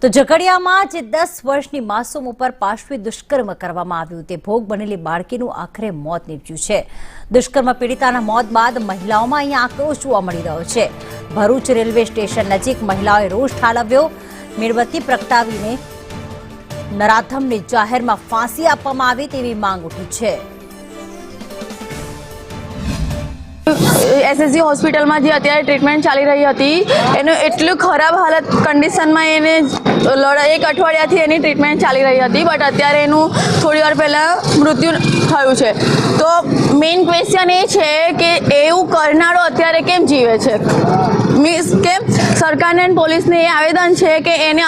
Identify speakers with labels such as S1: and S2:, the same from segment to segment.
S1: તો ઝઘડિયામાં જે 10 વર્ષની માસૂમ ઉપર પાશવી દુષ્કર્મ કરવામાં આવ્યું તે ભોગ બનેલી બાળકીનું આખરે મોત નીપજ્યું છે। દુષ્કર્મ પીડિતાના મોત બાદ મહિલાઓમાં અહીંયા આક્રોશ જોવા મળી રહ્યો છે। ભરૂચ રેલવે સ્ટેશન નજીક મહિલાઓએ રોષ ઠાલવ્યો। મીણબત્તી પ્રગટાવીને નરાધમને જાહેરમાં ફાંસી આપવામાં આવે તેવી માંગ ઉઠી છે।
S2: एसएसजी हॉस्पिटल में जो अत्यारे ट्रीटमेंट चाली रही थी एनु एटलू खराब हालत कंडीशन में एने एक अठवाडियाथी एनी ट्रीटमेंट चाली रही थी बट अत्यारे एनु थोड़ी वार पहला मृत्यु थयुं छे। तो मेन क्वेश्चन ए छे के एवुं करनारो अत्यारे केम जीवे छे। मीन्स के सरकार ने पोलीस ने आवेदन है कि एने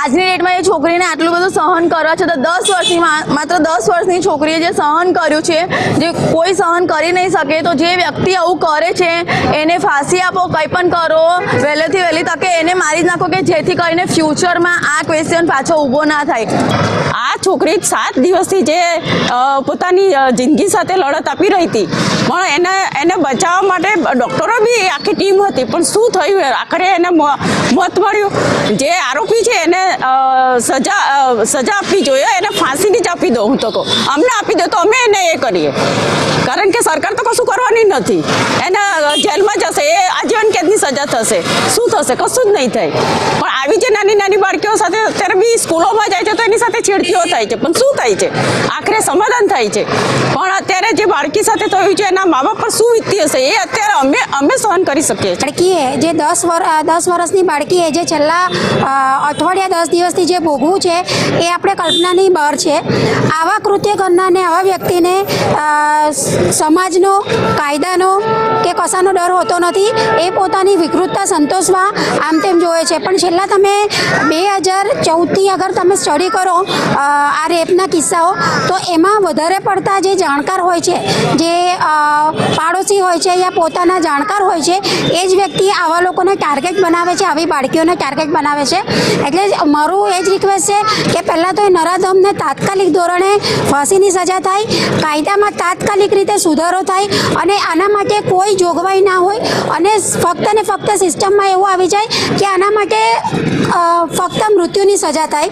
S2: आजनी डेट में छोकरी ने आटलू बधुं सहन करवा छे तो 10 वर्षनी मात्र 10 वर्षनी छोकरीए जे सहन कर्युं छे जे कोई सहन करी नहीं सके तो जे व्यक्ति आવું કરે છે એને ફાંસી આપો, કંઈ પણ કરો, વહેલેથી વહેલી તકે એને મારી જ નાખો કે જેથી કરીને ફ્યુચરમાં આ ક્વેશ્ચન પાછો ઊભો ના થાય।
S3: આ છોકરી 7 દિવસથી જે પોતાની જિંદગી સાથે લડત આપી રહી હતી પણ એને બચાવવા માટે ડૉક્ટરો બી આખી ટીમ હતી પણ શું થયું આખરે એને મોત મળ્યું। જે આરોપી છે એને સજા આપવી જોઈએ, એને ફાંસીની જ આપી દો। હું તો કહું અમને આપી દો તો અમે એને એ કરીએ કારણ કે સરકાર તો કશું કરવાની નથી। એને જેલમાં જશે, એ આજીવન કેદની સજા થશે, શું થશે? કશું જ નહીં થાય। પણ આવી જે નાની નાની બાળકીઓ સાથે અત્યારે બી સ્કૂલોમાં જાય છે તો એની સાથે છેડતીઓ થાય છે પણ શું થાય છે? આખરે સમાધાન થાય છે પણ અત્યારે જે બાળકી સાથે થયું છે એના મા બાપ પર શું વીતતી હશે એ અત્યારે અમે સહન કરી શકીએ છીએ।
S4: બાળકીએ જે 10 વર્ષની બાળકીએ જે છેલ્લા અઠવાડિયા 10 દિવસથી જે ભોગવું છે એ આપણે કલ્પનાની બહાર છે। આવા કૃત્ય કરનારને, આવા વ્યક્તિને સમાજનો, કાયદાનો કે કશાનો ડર હોતો નથી। એ પોતાની વિકૃતતા સંતોષવા આમ તેમ જોવે છે પણ છેલ્લા તમે 2014થી અગર તમે સ્ટડી કરો આ રેપના કિસ્સાઓ તો એમાં વધારે પડતા જે જાણકાર હોય છે, જે પાડોશી હોય છે યા પોતાના જાણકાર હોય છે એ જ વ્યક્તિ આવા લોકોને ટાર્ગેટ બનાવે છે, આવી બાળકીઓને ટાર્ગેટ બનાવે છે। એટલે મારું એ જ રિક્વેસ્ટ છે કે પહેલાં તો એ નરાધમને તાત્કાલિક ધોરણે ફાંસીની સજા થાય, કાયદામાં તાત્કાલિક રીતે સુધારો થાય અને આના માટે કોઈ જોગવાઈ ના હોય અને ફક્ત ને ફક્ત સિસ્ટમમાં એવું આવી જાય કે આના માટે ફક્ત મૃત્યુની સજા થાય।